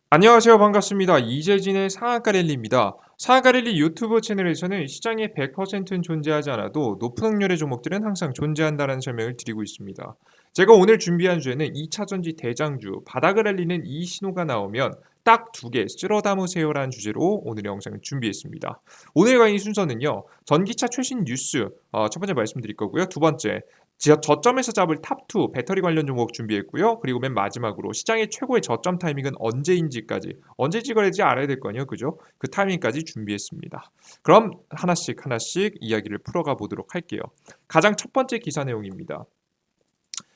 안녕하세요. 반갑습니다. 이재진의 상한가 랠리입니다. 상한가 랠리 유튜브 채널에서는 시장에 100%는 존재하지 않아도 높은 확률의 종목들은 항상 존재한다는 설명을 드리고 있습니다. 제가 오늘 준비한 주에는 2차전지 대장주, 바닥을 알리는 이 신호가 나오면 딱 두 개 쓸어 담으세요라는 주제로 오늘 영상을 준비했습니다. 오늘 강의 순서는요. 전기차 최신 뉴스 첫 번째 말씀드릴 거고요. 두 번째 저점에서 잡을 탑2 배터리 관련 종목 준비했고요. 그리고 맨 마지막으로 시장의 최고의 저점 타이밍은 언제인지까지 언제 찍어야 될지 알아야 될 거 아니에요. 그죠? 그 타이밍까지 준비했습니다. 그럼 하나씩 하나씩 이야기를 풀어가 보도록 할게요. 가장 첫 번째 기사 내용입니다.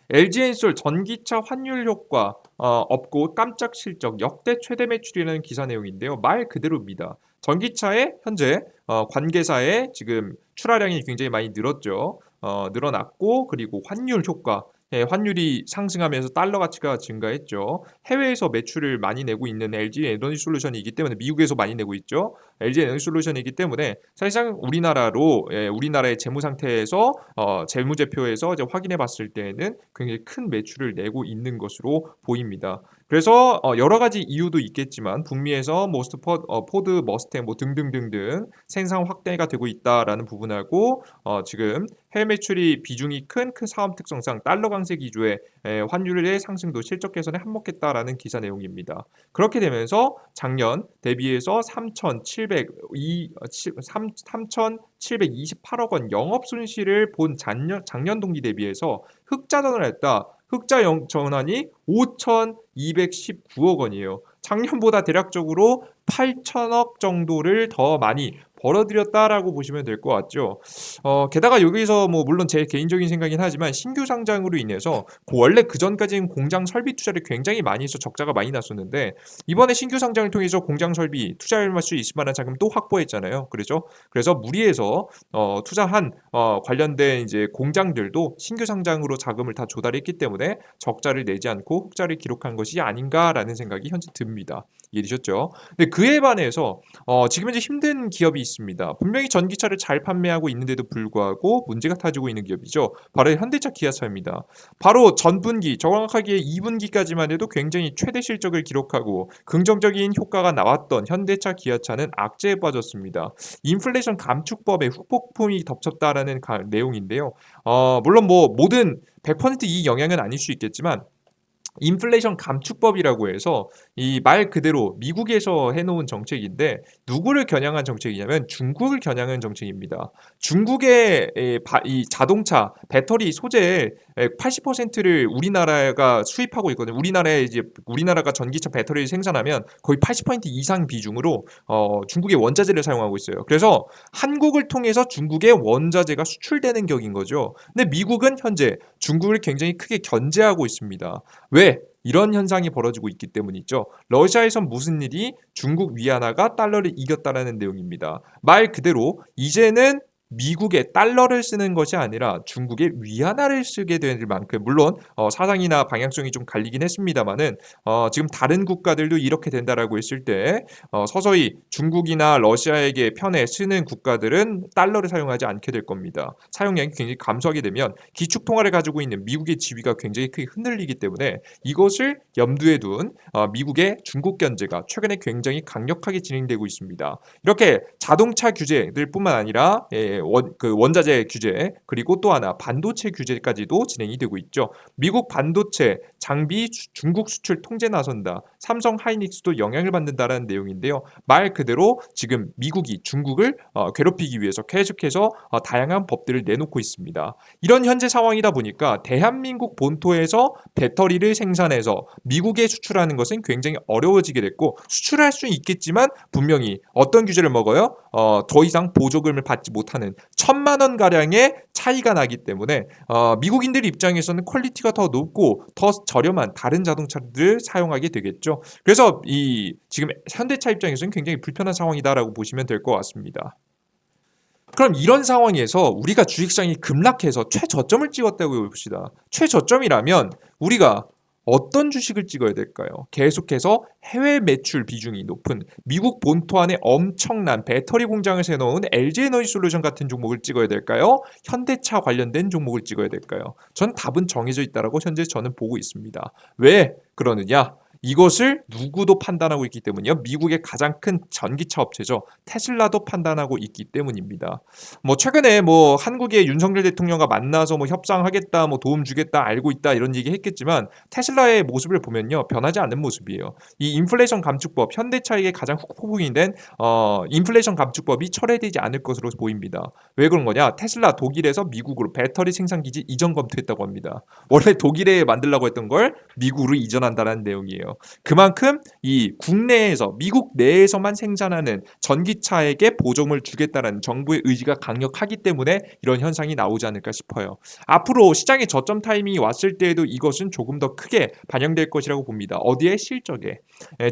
LG엔솔 전기차 환율 효과 없고 깜짝 실적 역대 최대 매출이라는 기사 내용인데요. 말 그대로입니다. 전기차의 현재 관계사의 지금 출하량이 굉장히 많이 늘었죠. 늘어났고 그리고 환율 효과 환율이 상승하면서 달러 가치가 증가했죠. 해외에서 매출을 많이 내고 있는 LG 에너지 솔루션이기 때문에 미국에서 많이 내고 있죠. LG 에너지 솔루션이기 때문에 사실상 우리나라로 우리나라의 재무 상태에서 재무제표에서 이제 확인해 봤을 때에는 굉장히 큰 매출을 내고 있는 것으로 보입니다. 그래서 여러 가지 이유도 있겠지만 북미에서 포드, 머스탱 뭐 등등등등 생산 확대가 되고 있다라는 부분하고 지금 해외 매출이 비중이 큰 사업 특성상 달러 강세 기조의 환율의 상승도 실적 개선에 한몫했다라는 기사 내용입니다. 그렇게 되면서 작년 대비해서 3,728억 원 영업 손실을 본 작년 동기 대비해서 흑자 전환을 했다. 흑자 전환이 5,219억 원이에요. 작년보다 대략적으로 8천억 정도를 더 많이 벌어들였다라고 보시면 될 것 같죠. 게다가 여기서 뭐 물론 제 개인적인 생각이긴 하지만 신규 상장으로 인해서 원래 그 전까지는 공장 설비 투자를 굉장히 많이 해서 적자가 많이 났었는데 이번에 신규 상장을 통해서 공장 설비 투자할 수 있을 만한 자금 또 확보했잖아요. 그렇죠? 그래서 무리해서 투자한 관련된 이제 공장들도 신규 상장으로 자금을 다 조달했기 때문에 적자를 내지 않고 흑자를 기록한 것이 아닌가라는 생각이 현재 듭니다. 이해되셨죠? 근데 그에 반해서 지금 현재 힘든 기업이 있습니다. 분명히 전기차를 잘 판매하고 있는데도 불구하고 문제가 터지고 있는 기업이죠. 바로 현대차 기아차입니다. 바로 전분기, 정확하게 2분기까지만 해도 굉장히 최대 실적을 기록하고 긍정적인 효과가 나왔던 현대차 기아차는 악재에 빠졌습니다. 인플레이션 감축법에 후폭풍이 덮쳤다라는 내용인데요. 물론 뭐 모든 100%이 영향은 아닐 수 있겠지만 인플레이션 감축법이라고 해서 이 말 그대로 미국에서 해놓은 정책인데 누구를 겨냥한 정책이냐면 중국을 겨냥한 정책입니다. 중국의 이 자동차 배터리 소재의 80%를 우리나라가 수입하고 있거든요. 우리나라가 전기차 배터리를 생산하면 거의 80% 이상 비중으로 중국의 원자재를 사용하고 있어요. 그래서 한국을 통해서 중국의 원자재가 수출되는 격인 거죠. 근데 미국은 현재 중국을 굉장히 크게 견제하고 있습니다. 왜? 이런 현상이 벌어지고 있기 때문이죠. 러시아에선 무슨 일이 중국 위안화가 달러를 이겼다라는 내용입니다. 말 그대로 이제는 미국의 달러를 쓰는 것이 아니라 중국의 위안화를 쓰게 될 만큼 물론 사상이나 방향성이 좀 갈리긴 했습니다만은 지금 다른 국가들도 이렇게 된다라고 했을 때 서서히 중국이나 러시아에게 편에 쓰는 국가들은 달러를 사용하지 않게 될 겁니다. 사용량이 굉장히 감소하게 되면 기축통화를 가지고 있는 미국의 지위가 굉장히 크게 흔들리기 때문에 이것을 염두에 둔 미국의 중국 견제가 최근에 굉장히 강력하게 진행되고 있습니다. 이렇게 자동차 규제들뿐만 아니라 원자재 규제 그리고 또 하나 반도체 규제까지도 진행이 되고 있죠. 미국 반도체 장비 중국 수출 통제 나선다. 삼성 하이닉스도 영향을 받는다라는 내용인데요. 말 그대로 지금 미국이 중국을 괴롭히기 위해서 계속해서 다양한 법들을 내놓고 있습니다. 이런 현재 상황이다 보니까 대한민국 본토에서 배터리를 생산해서 미국에 수출하는 것은 굉장히 어려워지게 됐고 수출할 수 있겠지만 분명히 어떤 규제를 먹어요? 더 이상 보조금을 받지 못하는 1,000만 원 가량의 차이가 나기 때문에 미국인들 입장에서는 퀄리티가 더 높고 더 저렴한 다른 자동차들을 사용하게 되겠죠. 그래서 이 지금 현대차 입장에서는 굉장히 불편한 상황이다라고 보시면 될 것 같습니다. 그럼 이런 상황에서 우리가 주식시장이 급락해서 최저점을 찍었다고 봅시다. 최저점이라면 우리가 어떤 주식을 찍어야 될까요? 계속해서 해외 매출 비중이 높은 미국 본토 안에 엄청난 배터리 공장을 세워놓은 LG에너지솔루션 같은 종목을 찍어야 될까요? 현대차 관련된 종목을 찍어야 될까요? 전 답은 정해져 있다라고 현재 저는 보고 있습니다. 왜 그러느냐? 이것을 누구도 판단하고 있기 때문이요. 미국의 가장 큰 전기차 업체죠. 테슬라도 판단하고 있기 때문입니다. 뭐 최근에 뭐 한국의 윤석열 대통령과 만나서 뭐 협상하겠다, 뭐 도움 주겠다, 알고 있다 이런 얘기 했겠지만 테슬라의 모습을 보면요. 변하지 않는 모습이에요. 이 인플레이션 감축법, 현대차에게 가장 후폭풍이 된 인플레이션 감축법이 철회되지 않을 것으로 보입니다. 왜 그런 거냐? 테슬라 독일에서 미국으로 배터리 생산 기지 이전 검토했다고 합니다. 원래 독일에 만들려고 했던 걸 미국으로 이전한다는 내용이에요. 그만큼 이 국내에서 미국 내에서만 생산하는 전기차에게 보조금을 주겠다는 정부의 의지가 강력하기 때문에 이런 현상이 나오지 않을까 싶어요. 앞으로 시장의 저점 타이밍이 왔을 때에도 이것은 조금 더 크게 반영될 것이라고 봅니다. 어디에? 실적에.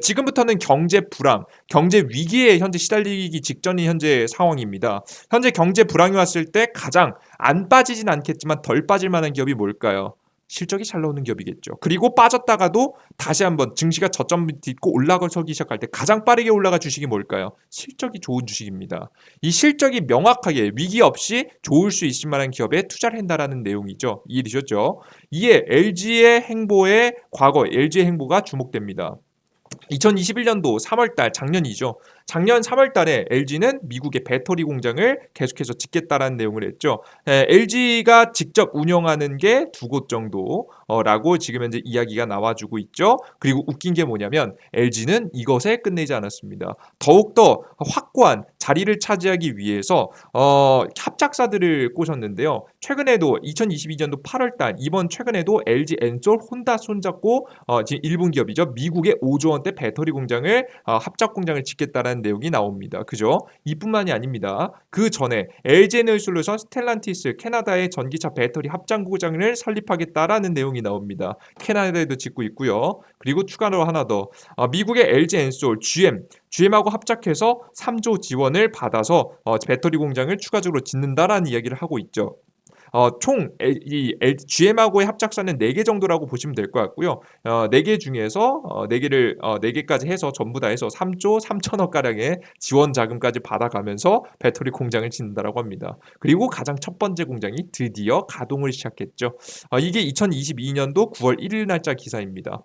지금부터는 경제 불황, 경제 위기에 현재 시달리기 직전인 현재 상황입니다. 현재 경제 불황이 왔을 때 가장 안 빠지진 않겠지만 덜 빠질 만한 기업이 뭘까요? 실적이 잘 나오는 기업이겠죠. 그리고 빠졌다가도 다시 한번 증시가 저점 딛고 올라서기 시작할 때 가장 빠르게 올라가 주식이 뭘까요? 실적이 좋은 주식입니다. 이 실적이 명확하게 위기 없이 좋을 수 있을 만한 기업에 투자를 한다라는 내용이죠. 이해되셨죠? 이에 LG의 행보의 과거 LG의 행보가 주목됩니다. 2021년도 3월달 작년이죠. 작년 3월달에 LG는 미국의 배터리 공장을 계속해서 짓겠다라는 내용을 했죠. LG가 직접 운영하는 게 두 곳 정도라고 지금 현재 이야기가 나와주고 있죠. 그리고 웃긴 게 뭐냐면 LG는 이것에 끝내지 않았습니다. 더욱더 확고한 자리를 차지하기 위해서 합작사들을 꼬셨는데요. 최근에도 2022년도 8월달 이번 최근에도 LG 엔솔, 혼다 손잡고 지금 일본 기업이죠. 미국의 5조 원대 배터리 공장을 합작 공장을 짓겠다라는 내용이 나옵니다. 그죠? 이뿐만이 아닙니다. 그 전에 LG 에너지솔루션, 스텔란티스, 캐나다의 전기차 배터리 합장 공장을 설립하겠다라는 내용이 나옵니다. 캐나다에도 짓고 있고요. 그리고 추가로 하나 더 미국의 LG 엔솔, GM하고 합작해서 3조 지원을 받아서 배터리 공장을 추가적으로 짓는다라는 이야기를 하고 있죠. 총 GM하고의 합작사는 4개 정도라고 보시면 될 것 같고요. 4개 중에서 4개까지 해서 전부 다 해서 3조 3천억 가량의 지원 자금까지 받아가면서 배터리 공장을 짓는다라고 합니다. 그리고 가장 첫 번째 공장이 드디어 가동을 시작했죠. 이게 2022년도 9월 1일 날짜 기사입니다.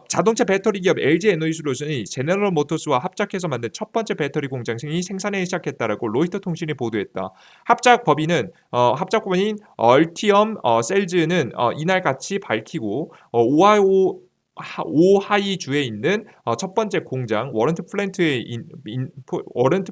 자동차 배터리 기업 LG 에너지솔루션이 제너럴 모터스와 합작해서 만든 첫 번째 배터리 공장이 생산을 시작했다라고 로이터 통신이 보도했다. 합작 법인인 얼티엄 셀즈는 이날 같이 밝히고 오하이주에 있는 첫 번째 공장 워런트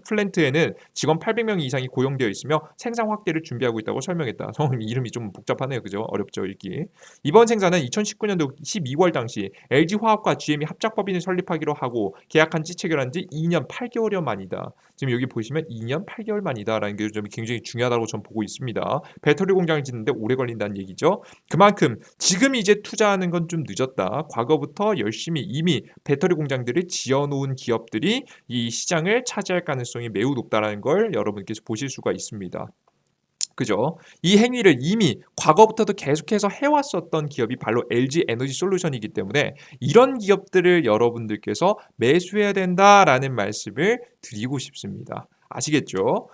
플랜트에는 직원 800명 이상이 고용되어 있으며 생산 확대를 준비하고 있다고 설명했다. 이름이 좀 복잡하네요. 그죠? 어렵죠, 읽기. 이번 생산은 2019년도 12월 당시 LG화학과 GM이 합작법인을 설립하기로 하고 계약한 지 체결한 지 2년 8개월여 만이다. 지금 여기 보시면 2년 8개월 만이다라는 게 좀 굉장히 중요하다고 저는 보고 있습니다. 배터리 공장을 짓는데 오래 걸린다는 얘기죠. 그만큼 지금 이제 투자하는 건 좀 늦었다. 과거부터 열심히 이미 배터리 공장들을 지어놓은 기업들이 이 시장을 차지할 가능성이 매우 높다는 걸 여러분께서 보실 수가 있습니다. 그죠? 이 행위를 이미 과거부터도 계속해서 해왔었던 기업이 바로 LG 에너지 솔루션이기 때문에 이런 기업들을 여러분들께서 매수해야 된다라는 말씀을 드리고 싶습니다. 아시겠죠?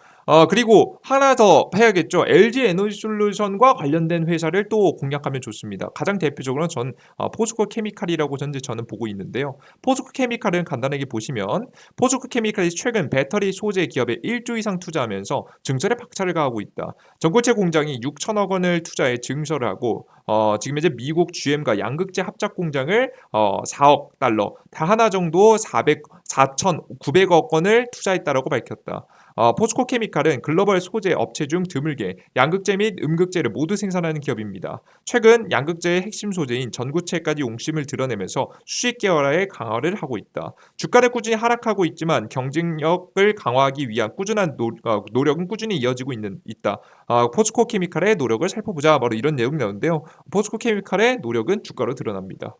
그리고 하나 더 해야겠죠. LG 에너지 솔루션과 관련된 회사를 또 공략하면 좋습니다. 가장 대표적으로는 포스코 케미칼이라고 현재 저는 보고 있는데요. 포스코 케미칼은 간단하게 보시면 포스코 케미칼이 최근 배터리 소재 기업에 1조 이상 투자하면서 증설에 박차를 가하고 있다. 전고체 공장이 6천억 원을 투자해 증설을 하고 지금 이제 미국 GM과 양극재 합작 공장을 4억 달러, 다 하나 정도 4,900억 원을 투자했다라고 밝혔다. 포스코 케미칼은 글로벌 소재 업체 중 드물게 양극재 및 음극재를 모두 생산하는 기업입니다. 최근 양극재의 핵심 소재인 전구체까지 용심을 드러내면서 수익 계열화에 강화를 하고 있다. 주가는 꾸준히 하락하고 있지만 경쟁력을 강화하기 위한 꾸준한 노력은 꾸준히 이어지고 있다. 포스코 케미칼의 노력을 살펴보자. 바로 이런 내용이 나오는데요. 포스코 케미칼의 노력은 주가로 드러납니다.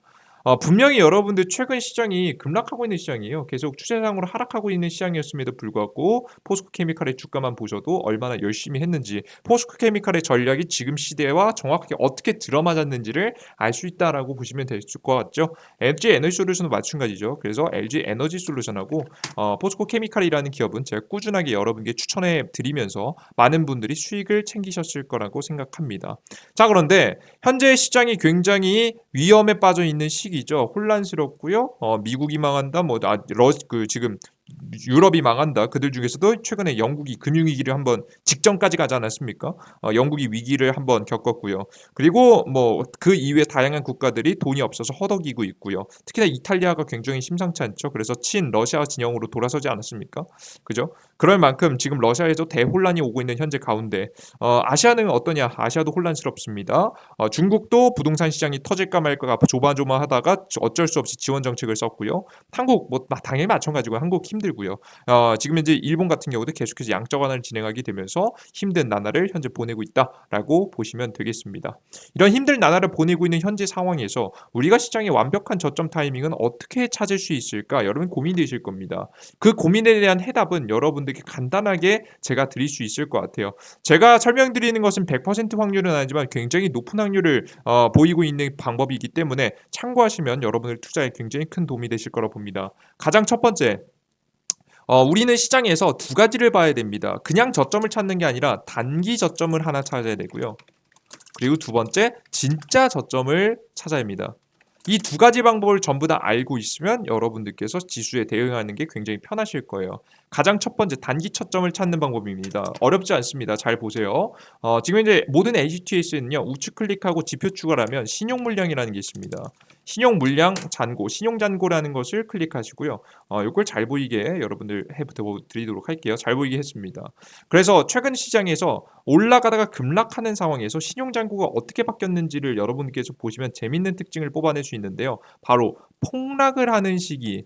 분명히 여러분들 최근 시장이 급락하고 있는 시장이에요. 계속 추세상으로 하락하고 있는 시장이었음에도 불구하고 포스코 케미칼의 주가만 보셔도 얼마나 열심히 했는지, 포스코 케미칼의 전략이 지금 시대와 정확하게 어떻게 들어맞았는지를 알 수 있다라고 보시면 될 것 같죠. LG 에너지 솔루션도 마찬가지죠. 그래서 LG 에너지 솔루션하고 포스코 케미칼이라는 기업은 제가 꾸준하게 여러분께 추천해 드리면서 많은 분들이 수익을 챙기셨을 거라고 생각합니다. 자, 그런데 현재 시장이 굉장히 위험에 빠져 있는 시기 시기죠. 혼란스럽고요. 미국이 망한다, 지금 유럽이 망한다. 그들 중에서도 최근에 영국이 금융위기를 한번 직전까지 가지 않았습니까? 영국이 위기를 한번 겪었고요. 그리고 뭐 그 이외에 다양한 국가들이 돈이 없어서 허덕이고 있고요. 특히나 이탈리아가 굉장히 심상치 않죠. 그래서 러시아 진영으로 돌아서지 않았습니까? 그죠? 그럴 만큼 지금 러시아에서 대혼란이 오고 있는 현재 가운데 아시아는 어떠냐? 아시아도 혼란스럽습니다. 중국도 부동산 시장이 터질까 말까 조마조마하다가 어쩔 수 없이 지원 정책을 썼고요. 한국 뭐 당연히 마찬가지고 한국 힘들고요. 지금 현재 일본 같은 경우도 계속해서 양적 완화를 진행하게 되면서 힘든 나날을 현재 보내고 있다라고 보시면 되겠습니다. 이런 힘든 나날을 보내고 있는 현재 상황에서 우리가 시장의 완벽한 저점 타이밍은 어떻게 찾을 수 있을까? 여러분 고민되실 겁니다. 그 고민에 대한 해답은 여러분들께 간단하게 제가 드릴 수 있을 것 같아요. 제가 설명드리는 것은 100% 확률은 아니지만 굉장히 높은 확률을 보이고 있는 방법이기 때문에 참고하시면 여러분들 투자에 굉장히 큰 도움이 되실 거라 봅니다. 가장 첫 번째, 우리는 시장에서 두 가지를 봐야 됩니다. 그냥 저점을 찾는 게 아니라 단기 저점을 하나 찾아야 되고요. 그리고 두 번째, 진짜 저점을 찾아야 합니다. 이 두 가지 방법을 전부 다 알고 있으면 여러분들께서 지수에 대응하는 게 굉장히 편하실 거예요. 가장 첫 번째 단기 저점을 찾는 방법입니다. 어렵지 않습니다. 잘 보세요. 지금 이제 모든 HTS는요 우측 클릭하고 지표 추가하면 신용 물량이라는 게 있습니다. 신용 물량 잔고, 신용 잔고라는 것을 클릭하시고요. 이걸 잘 보이게 여러분들 해드리도록 할게요. 잘 보이게 했습니다. 그래서 최근 시장에서 올라가다가 급락하는 상황에서 신용 잔고가 어떻게 바뀌었는지를 여러분께서 보시면 재밌는 특징을 뽑아낼 수 있는데요. 바로 폭락을 하는 시기,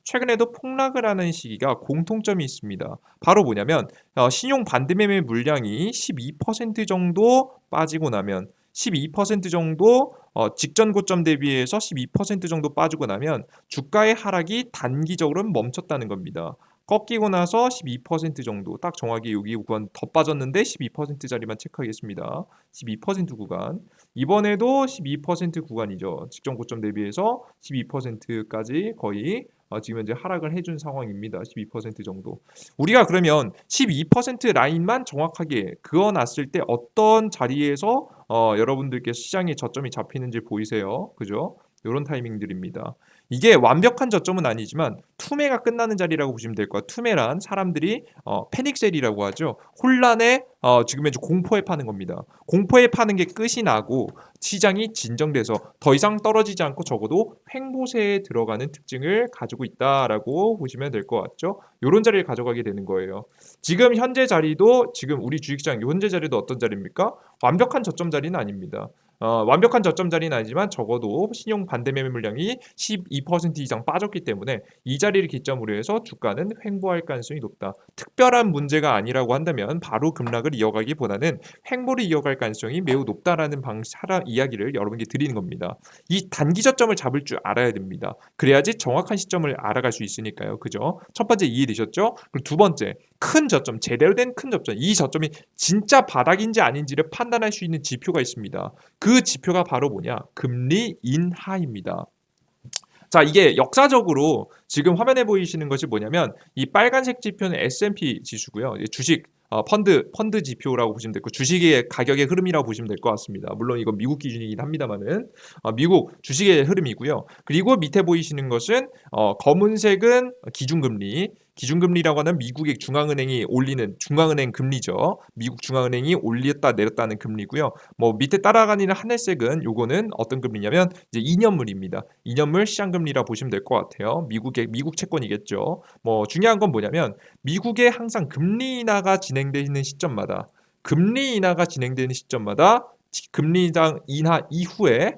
최근에도 폭락을 하는 시기가 공통점이 있습니다. 바로 뭐냐면 신용 반대매매 물량이 12% 정도 빠지고 나면 12% 정도 직전 고점 대비해서 12% 정도 빠지고 나면 주가의 하락이 단기적으로는 멈췄다는 겁니다. 꺾이고 나서 12% 정도 딱 정확히 여기 구간 더 빠졌는데 12%짜리만 체크하겠습니다. 12% 구간 이번에도 12% 구간이죠. 직전 고점 대비해서 12%까지 거의 지금 현재 하락을 해준 상황입니다. 12% 정도. 우리가 그러면 12% 라인만 정확하게 그어놨을 때 어떤 자리에서 여러분들께 시장의 저점이 잡히는지 보이세요? 그죠? 이런 타이밍들입니다. 이게 완벽한 저점은 아니지만 투매가 끝나는 자리라고 보시면 될 거예요. 투매란 사람들이 패닉셀이라고 하죠. 혼란에 지금 현재 공포에 파는 겁니다. 공포에 파는 게 끝이 나고 시장이 진정돼서 더 이상 떨어지지 않고 적어도 횡보세에 들어가는 특징을 가지고 있다라고 보시면 될 것 같죠. 이런 자리를 가져가게 되는 거예요. 지금 현재 자리도 지금 우리 주식시장 현재 자리도 어떤 자리입니까? 완벽한 저점 자리는 아닙니다. 완벽한 저점 자리는 아니지만 적어도 신용 반대매매 물량이 12% 이상 빠졌기 때문에 이 자리를 기점으로 해서 주가는 횡보할 가능성이 높다. 특별한 문제가 아니라고 한다면 바로 급락을 이어가기보다는 횡보를 이어갈 가능성이 매우 높다라는 이야기를 여러분께 드리는 겁니다. 이 단기 저점을 잡을 줄 알아야 됩니다. 그래야지 정확한 시점을 알아갈 수 있으니까요. 그죠? 첫 번째 이해되셨죠? 그리고 두 번째 큰 저점, 제대로 된 큰 저점, 이 저점이 진짜 바닥인지 아닌지를 판단할 수 있는 지표가 있습니다. 그 지표가 바로 뭐냐? 금리 인하입니다. 자, 이게 역사적으로 지금 화면에 보이시는 것이 뭐냐면 이 빨간색 지표는 S&P 지수고요. 주식 펀드 지표라고 보시면 되고 주식의 가격의 흐름이라고 보시면 될 것 같습니다. 물론 이건 미국 기준이긴 합니다만은 미국 주식의 흐름이고요. 그리고 밑에 보이시는 것은 검은색은 기준금리라고 하는 미국의 중앙은행이 올리는 중앙은행 금리죠. 미국 중앙은행이 올렸다 내렸다는 금리고요. 뭐 밑에 따라가는 하늘색은 요거는 어떤 금리냐면 이제 2년물입니다. 2년물 시장금리라 보시면 될 것 같아요. 미국 채권이겠죠. 뭐 중요한 건 뭐냐면 미국의 항상 금리 인하가 진행되는 시점마다 금리 인하 이후에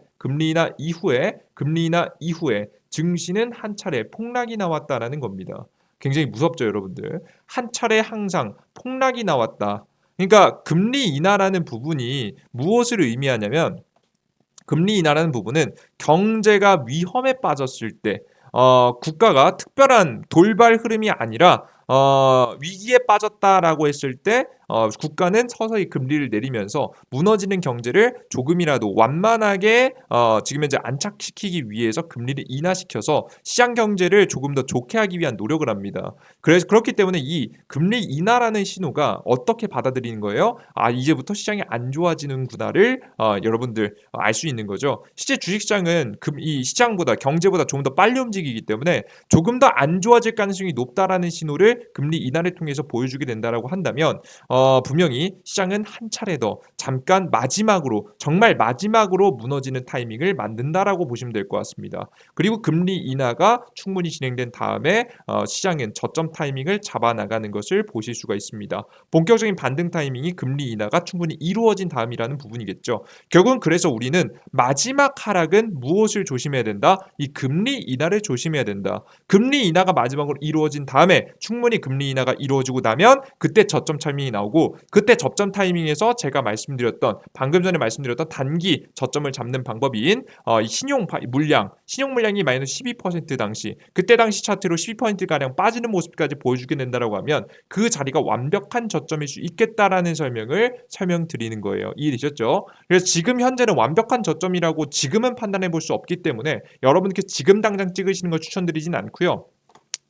증시는 한 차례 폭락이 나왔다라는 겁니다. 굉장히 무섭죠, 여러분들. 한 차례 항상 폭락이 나왔다. 그러니까 금리 인하라는 부분이 무엇을 의미하냐면 금리 인하라는 부분은 경제가 위험에 빠졌을 때 국가가 특별한 돌발 흐름이 아니라 위기에 빠졌다라고 했을 때 국가는 서서히 금리를 내리면서 무너지는 경제를 조금이라도 완만하게 지금 현재 안착시키기 위해서 금리를 인하시켜서 시장 경제를 조금 더 좋게 하기 위한 노력을 합니다. 그래서 그렇기 때문에 이 금리 인하라는 신호가 어떻게 받아들이는 거예요? 아, 이제부터 시장이 안 좋아지는구나를 여러분들 알 수 있는 거죠. 실제 주식시장은 이 시장보다 경제보다 조금 더 빨리 움직이기 때문에 조금 더 안 좋아질 가능성이 높다라는 신호를 금리 인하를 통해서 보여주게 된다라고 한다면 분명히 시장은 한 차례 더 잠깐 마지막으로 정말 마지막으로 무너지는 타이밍을 만든다라고 보시면 될 것 같습니다. 그리고 금리 인하가 충분히 진행된 다음에 시장은 저점 타이밍을 잡아 나가는 것을 보실 수가 있습니다. 본격적인 반등 타이밍이 금리 인하가 충분히 이루어진 다음이라는 부분이겠죠. 결국은 그래서 우리는 마지막 하락은 무엇을 조심해야 된다? 이 금리 인하를 조심해야 된다. 금리 인하가 마지막으로 이루어진 다음에 충분히 금리 인하가 이루어지고 나면 그때 저점 타이밍이 나오고 그때 저점 타이밍에서 제가 말씀드렸던 방금 전에 말씀드렸던 단기 저점을 잡는 방법인 이 신용 물량이 마이너스 12% 당시 그때 당시 차트로 12%가량 빠지는 모습까지 보여주게 된다라고 하면 그 자리가 완벽한 저점일 수 있겠다라는 설명드리는 거예요. 이해되셨죠? 그래서 지금 현재는 완벽한 저점이라고 지금은 판단해 볼 수 없기 때문에 여러분께 지금 당장 찍으시는 걸 추천드리진 않고요.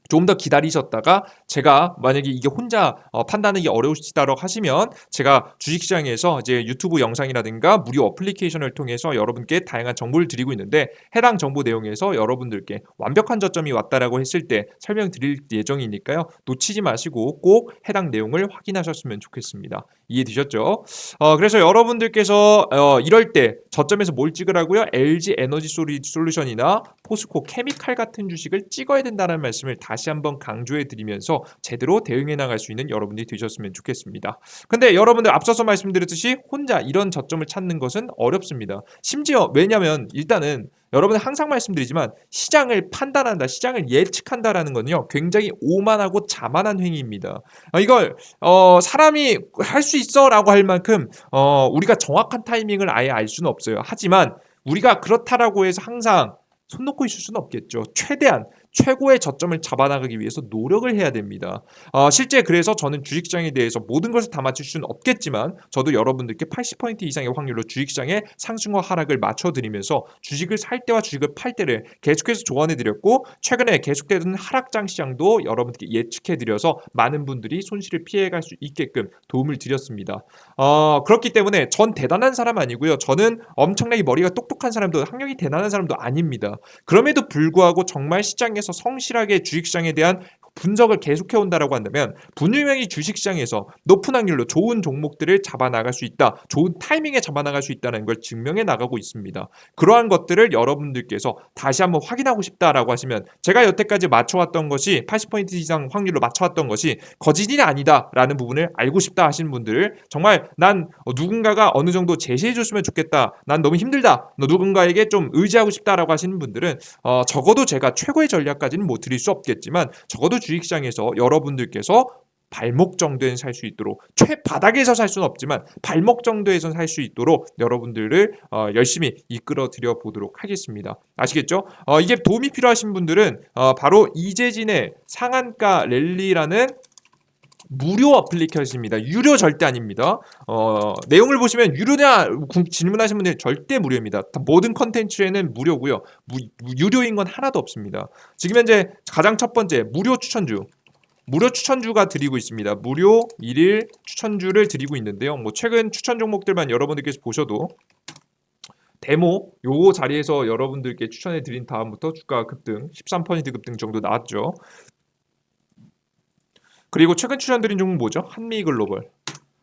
좀 더 기다리셨다가 제가 만약에 이게 혼자 판단하기 어려우시다고 하시면 제가 주식시장에서 이제 유튜브 영상이라든가 무료 어플리케이션을 통해서 여러분께 다양한 정보를 드리고 있는데 해당 정보 내용에서 여러분들께 완벽한 저점이 왔다라고 했을 때 설명드릴 예정이니까요. 놓치지 마시고 꼭 해당 내용을 확인하셨으면 좋겠습니다. 이해되셨죠? 그래서 여러분들께서 이럴 때 저점에서 뭘 찍으라고요? LG 에너지 솔루션이나 포스코 케미칼 같은 주식을 찍어야 된다는 말씀을 다시 한번 강조해 드리면서 제대로 대응해 나갈 수 있는 여러분들이 되셨으면 좋겠습니다. 근데 여러분들 앞서서 말씀드렸듯이 혼자 이런 저점을 찾는 것은 어렵습니다. 심지어 왜냐면 일단은 여러분 항상 말씀드리지만 시장을 판단한다, 시장을 예측한다라는 건요 굉장히 오만하고 자만한 행위입니다. 이걸 사람이 할 수 있어라고 할 만큼 우리가 정확한 타이밍을 아예 알 수는 없어요. 하지만 우리가 그렇다라고 해서 항상 손 놓고 있을 수는 없겠죠. 최대한 최고의 저점을 잡아나가기 위해서 노력을 해야 됩니다. 실제 그래서 저는 주식시장에 대해서 모든 것을 다 맞출 수는 없겠지만 저도 여러분들께 80% 이상의 확률로 주식시장의 상승과 하락을 맞춰드리면서 주식을 살 때와 주식을 팔 때를 계속해서 조언해드렸고 최근에 계속되는 하락장 시장도 여러분들께 예측해드려서 많은 분들이 손실을 피해갈 수 있게끔 도움을 드렸습니다. 그렇기 때문에 전 대단한 사람 아니고요. 저는 엄청나게 머리가 똑똑한 사람도 학력이 대단한 사람도 아닙니다. 그럼에도 불구하고 정말 시장에서 성실하게 주식시장에 대한 분석을 계속해온다라고 한다면 분명히 주식시장에서 높은 확률로 좋은 종목들을 잡아나갈 수 있다. 좋은 타이밍에 잡아나갈 수 있다는 걸 증명해 나가고 있습니다. 그러한 것들을 여러분들께서 다시 한번 확인하고 싶다라고 하시면 제가 여태까지 맞춰왔던 것이 80% 이상 확률로 맞춰왔던 것이 거짓이 아니다라는 부분을 알고 싶다 하시는 분들 정말 난 누군가가 어느 정도 제시해줬으면 좋겠다. 난 너무 힘들다. 누군가에게 좀 의지하고 싶다라고 하시는 분들은 적어도 제가 최고의 전략까지는 못 드릴 수 없겠지만 적어도 주식시장에서 여러분들께서 발목 정도엔 살 수 있도록 최바닥에서 살 수는 없지만 발목 정도에서 살 수 있도록 여러분들을 열심히 이끌어 드려 보도록 하겠습니다. 아시겠죠? 이게 도움이 필요하신 분들은 바로 이재진의 상한가 랠리라는 무료 어플리케이션입니다. 유료 절대 아닙니다. 내용을 보시면 유료냐 질문하신 분들 절대 무료입니다. 모든 컨텐츠에는 무료고요. 유료인 건 하나도 없습니다. 지금 현재 가장 첫 번째 무료 추천주가 드리고 있습니다. 무료 1일 추천주를 드리고 있는데요. 뭐 최근 추천 종목들만 여러분들께서 보셔도 데모 요 자리에서 여러분들께 추천해 드린 다음부터 주가 급등 13% 급등 정도 나왔죠. 그리고 최근 추천드린 종목 뭐죠? 한미글로벌.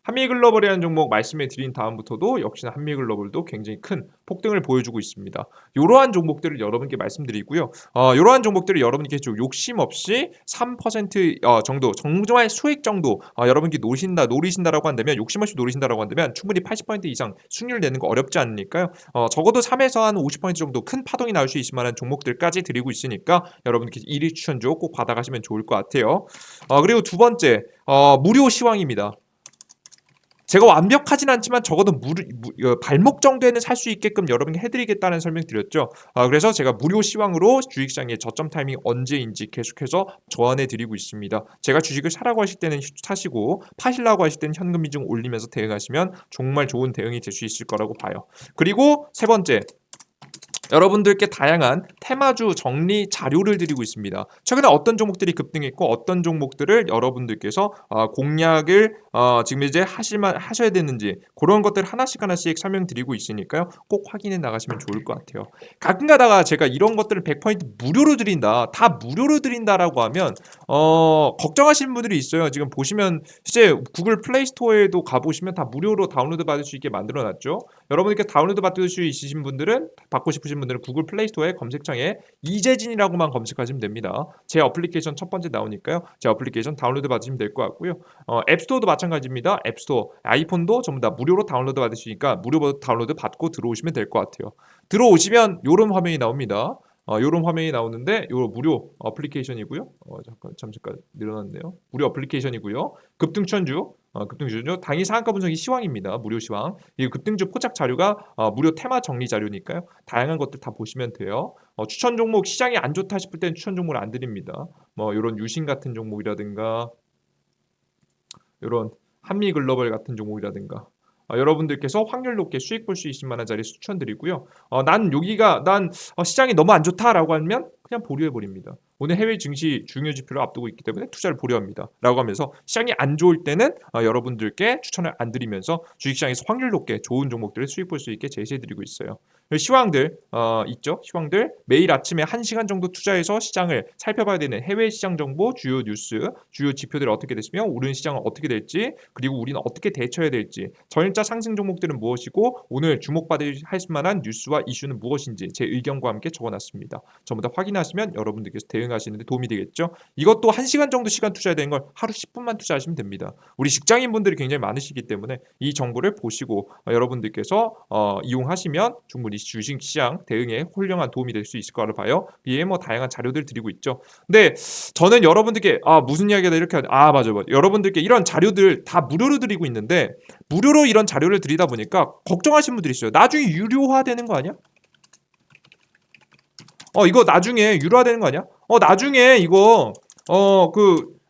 한미글로벌이라는 종목 말씀해 드린 다음부터도 역시나 한미글로벌도 굉장히 큰 폭등을 보여주고 있습니다. 이러한 종목들을 여러분께 말씀드리고요. 이러한 종목들을 여러분께 좀 욕심 없이 3% 정도 정말 수익 정도 여러분께 노리신다라고 한다면 욕심 없이 노리신다라고 한다면 충분히 80% 이상 수익률 내는 거 어렵지 않으니까요. 적어도 3에서 한 50% 정도 큰 파동이 나올 수 있을 만한 종목들까지 드리고 있으니까 여러분께 1위 추천주 꼭 받아가시면 좋을 것 같아요. 그리고 두 번째 무료 시황입니다. 제가 완벽하진 않지만 적어도 발목 정도에는 살 수 있게끔 여러분께 해드리겠다는 설명 드렸죠. 그래서 제가 무료 시황으로 주식시장의 저점 타이밍 언제인지 계속해서 조언해 드리고 있습니다. 제가 주식을 사라고 하실 때는 사시고 파시려고 하실 때는 현금 비중 올리면서 대응하시면 정말 좋은 대응이 될 수 있을 거라고 봐요. 그리고 세 번째, 여러분들께 다양한 테마주 정리 자료를 드리고 있습니다. 최근에 어떤 종목들이 급등했고 어떤 종목들을 여러분들께서 공략을 지금 이제 하셔야 되는지 그런 것들 하나씩 설명드리고 있으니까요. 꼭 확인해 나가시면 좋을 것 같아요. 가끔 가다가 제가 이런 것들을 100% 무료로 드린다, 다 무료로 드린다라고 하면 걱정하시는 분들이 있어요. 지금 보시면 실제 구글 플레이 스토어에도 가보시면 다 무료로 다운로드 받을 수 있게 만들어놨죠. 여러분께 다운로드 받을 수 있으신 분들은, 받고 싶으신 분들은 구글 플레이 스토어에 검색창에 이재진이라고만 검색하시면 됩니다. 제 어플리케이션 첫 번째 나오니까요. 제 어플리케이션 다운로드 받으시면 될 것 같고요. 앱스토어도 마찬가지입니다. 앱스토어, 아이폰도 전부 다 무료로 다운로드 받으시니까 무료 다운로드 받고 들어오시면 될 것 같아요. 들어오시면 요런 화면이 나옵니다. 요런 화면이 나오는데 요 무료 어플리케이션이고요. 잠깐 늘어났네요. 무료 어플리케이션이고요. 급등추천주, 급등주죠. 당일 상한가 분석이 시황입니다. 무료 시황. 이 급등주 포착 자료가 무료 테마 정리 자료니까요. 다양한 것들 다 보시면 돼요. 추천 종목 시장이 안 좋다 싶을 때는 추천 종목을 안 드립니다. 뭐 이런 유신 같은 종목이라든가 이런 한미 글로벌 같은 종목이라든가 여러분들께서 확률 높게 수익 볼 수 있을 만한 자리 추천드리고요. 난 시장이 너무 안 좋다라고 하면 그냥 보류해 버립니다. 오늘 해외 증시 중요 지표를 앞두고 있기 때문에 투자를 보류합니다. 라고 하면서 시장이 안 좋을 때는 여러분들께 추천을 안 드리면서 주식시장에서 확률 높게 좋은 종목들을 수익 볼 수 있게 제시해 드리고 있어요. 시황들 있죠. 시황들 매일 아침에 1시간 정도 투자해서 시장을 살펴봐야 되는 해외 시장 정보, 주요 뉴스, 주요 지표들이 어떻게 됐으며 오른 시장은 어떻게 될지, 그리고 우리는 어떻게 대처해야 될지, 전일자 상승 종목들은 무엇이고 오늘 주목받을 할 만한 뉴스와 이슈는 무엇인지 제 의견과 함께 적어놨습니다. 전부 다 확인하시면 여러분들께서 대응하시는 데 도움이 되겠죠. 이것도 1시간 정도 시간 투자해야 되는 걸 하루 10분만 투자하시면 됩니다. 우리 직장인분들이 굉장히 많으시기 때문에 이 정보를 보시고 여러분들께서 이용하시면 충분히 주식시장 대응에 훌륭한 도움이 될 수 있을 거라 봐요. 이에 뭐 다양한 자료들 드리고 있죠. 근데 저는 여러분들께 무슨 이야기다 이렇게 맞아. 여러분들께 이런 자료들 다 무료로 드리고 있는데 무료로 이런 자료를 드리다 보니까 걱정하시는 분들이 있어요. 나중에 유료화 되는 거 아니야? 이거 나중에 유료화되는 거 아니야? 나중에 이거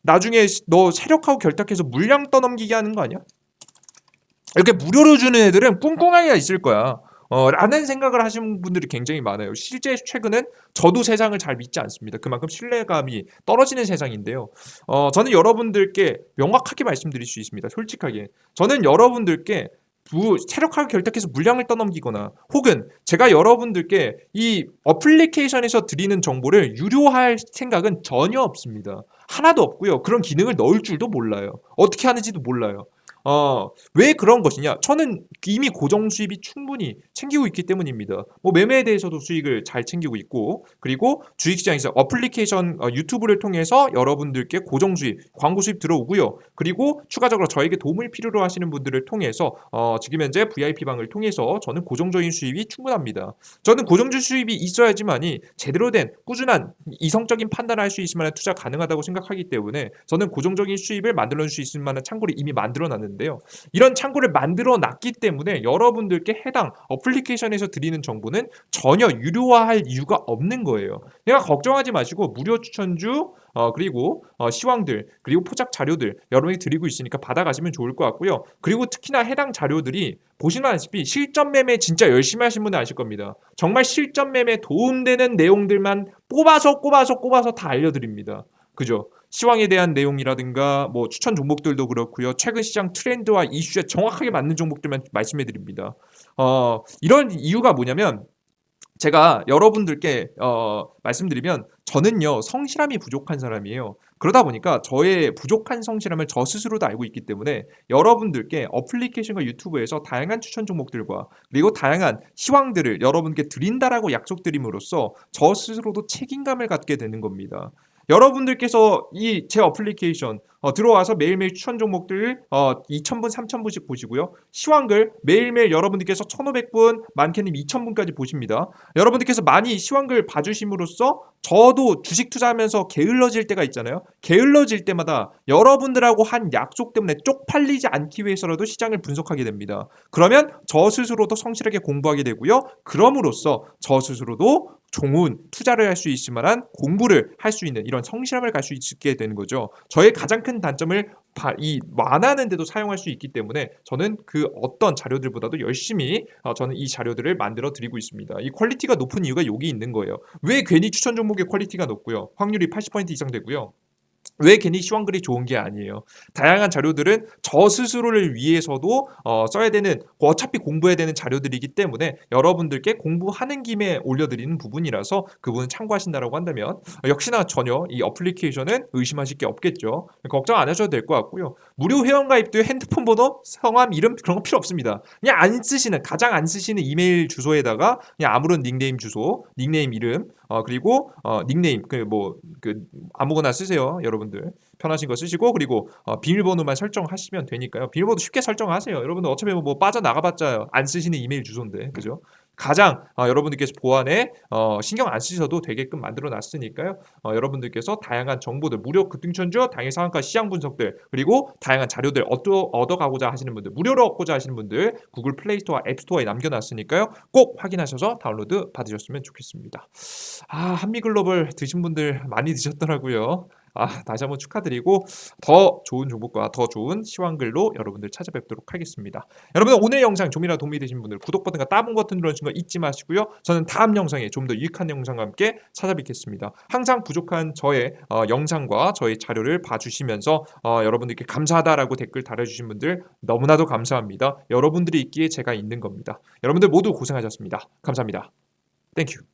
나중에 너 세력하고 결탁해서 물량 떠넘기게 하는 거 아니야? 이렇게 무료로 주는 애들은 꿍꿍하게 있을 거야. 라는 생각을 하시는 분들이 굉장히 많아요. 실제 최근은 저도 세상을 잘 믿지 않습니다. 그만큼 신뢰감이 떨어지는 세상인데요. 저는 여러분들께 명확하게 말씀드릴 수 있습니다. 솔직하게. 저는 여러분들께 세력하게 결탁해서 물량을 떠넘기거나 혹은 제가 여러분들께 이 어플리케이션에서 드리는 정보를 유료할 생각은 전혀 없습니다. 하나도 없고요. 그런 기능을 넣을 줄도 몰라요. 어떻게 하는지도 몰라요. 왜 그런 것이냐? 저는 이미 고정 수입이 충분히 챙기고 있기 때문입니다. 뭐 매매에 대해서도 수익을 잘 챙기고 있고, 그리고 주식시장에서 어플리케이션 유튜브를 통해서 여러분들께 고정 수입, 광고 수입 들어오고요. 그리고 추가적으로 저에게 도움을 필요로 하시는 분들을 통해서 지금 현재 VIP 방을 통해서 저는 고정적인 수입이 충분합니다. 저는 고정적 수입이 있어야지만이 제대로 된 꾸준한 이성적인 판단을 할 수 있을 만한 투자 가능하다고 생각하기 때문에 저는 고정적인 수입을 만들어 줄 수 있을 만한 창구를 이미 만들어 놨는데요. 이런 창구를 만들어 놨기 때문에 여러분들께 해당 어플리케이션에서 드리는 정보는 전혀 유료화할 이유가 없는 거예요. 내가 걱정하지 마시고 무료 추천주 그리고 시황들 그리고 포착 자료들 여러분이 드리고 있으니까 받아가시면 좋을 것 같고요. 그리고 특히나 해당 자료들이 보시다시피 실전 매매 진짜 열심히 하신 분은 아실 겁니다. 정말 실전 매매 도움되는 내용들만 뽑아서 다 알려드립니다. 그죠? 시황에 대한 내용이라든가 뭐 추천 종목들도 그렇고요. 최근 시장 트렌드와 이슈에 정확하게 맞는 종목들만 말씀해 드립니다. 이런 이유가 뭐냐면 제가 여러분들께 말씀드리면 저는요 성실함이 부족한 사람이에요. 그러다 보니까 저의 부족한 성실함을 저 스스로도 알고 있기 때문에 여러분들께 어플리케이션과 유튜브에서 다양한 추천 종목들과 그리고 다양한 시황들을 여러분께 드린다라고 약속드림으로써 저 스스로도 책임감을 갖게 되는 겁니다. 여러분들께서 이 제 어플리케이션 들어와서 매일매일 추천 종목들 2,000분, 3,000분씩 보시고요. 시황글 매일매일 여러분들께서 1,500분, 많게는 2,000분까지 보십니다. 여러분들께서 많이 시황글 봐주심으로써 저도 주식 투자하면서 게을러질 때가 있잖아요. 게을러질 때마다 여러분들하고 한 약속 때문에 쪽팔리지 않기 위해서라도 시장을 분석하게 됩니다. 그러면 저 스스로도 성실하게 공부하게 되고요. 그럼으로써 저 스스로도 좋은 투자를 할 수 있을 만한 공부를 할 수 있는 이런 성실함을 갈 수 있게 되는 거죠. 저의 가장 큰 단점을 이 완화하는 데도 사용할 수 있기 때문에 저는 그 어떤 자료들보다도 열심히 저는 이 자료들을 만들어 드리고 있습니다. 이 퀄리티가 높은 이유가 여기 있는 거예요. 왜 괜히 추천 종목의 퀄리티가 높고요. 확률이 80% 이상 되고요. 왜 괜히 시황글이 좋은 게 아니에요. 다양한 자료들은 저 스스로를 위해서도 써야 되는 어차피 공부해야 되는 자료들이기 때문에 여러분들께 공부하는 김에 올려드리는 부분이라서 그 부분 참고하신다라고 한다면 역시나 전혀 이 어플리케이션은 의심하실 게 없겠죠. 걱정 안 하셔도 될 것 같고요. 무료 회원가입도 핸드폰 번호, 성함, 이름 그런 거 필요 없습니다. 그냥 안 쓰시는 가장 안 쓰시는 이메일 주소에다가 그냥 아무런 닉네임 주소, 닉네임 이름 그리고 닉네임 그 아무거나 쓰세요. 여러분들 편하신 거 쓰시고 그리고 비밀번호만 설정하시면 되니까요. 비밀번호 쉽게 설정하세요. 여러분들 어차피 뭐 빠져나가봤자 안 쓰시는 이메일 주소인데 그죠? 가장 여러분들께서 보안에 신경 안 쓰셔도 되게끔 만들어 놨으니까요. 여러분들께서 다양한 정보들 무료 급등천주, 당일 상한가 시장 분석들 그리고 다양한 자료들 얻어가고자 하시는 분들 무료로 얻고자 하시는 분들 구글 플레이스토어 앱스토어에 남겨놨으니까요. 꼭 확인하셔서 다운로드 받으셨으면 좋겠습니다. 한미글로벌 드신 분들 많이 드셨더라고요. 다시 한번 축하드리고 더 좋은 정보과 더 좋은 시황글로 여러분들 찾아뵙도록 하겠습니다. 여러분 오늘 영상 좀이라도 도움이 되신 분들 구독 버튼과 따봉 버튼 눌러주신 거 잊지 마시고요. 저는 다음 영상에 좀 더 유익한 영상과 함께 찾아뵙겠습니다. 항상 부족한 저의 영상과 저의 자료를 봐주시면서 여러분들께 감사하다라고 댓글 달아주신 분들 너무나도 감사합니다. 여러분들이 있기에 제가 있는 겁니다. 여러분들 모두 고생하셨습니다. 감사합니다. 땡큐.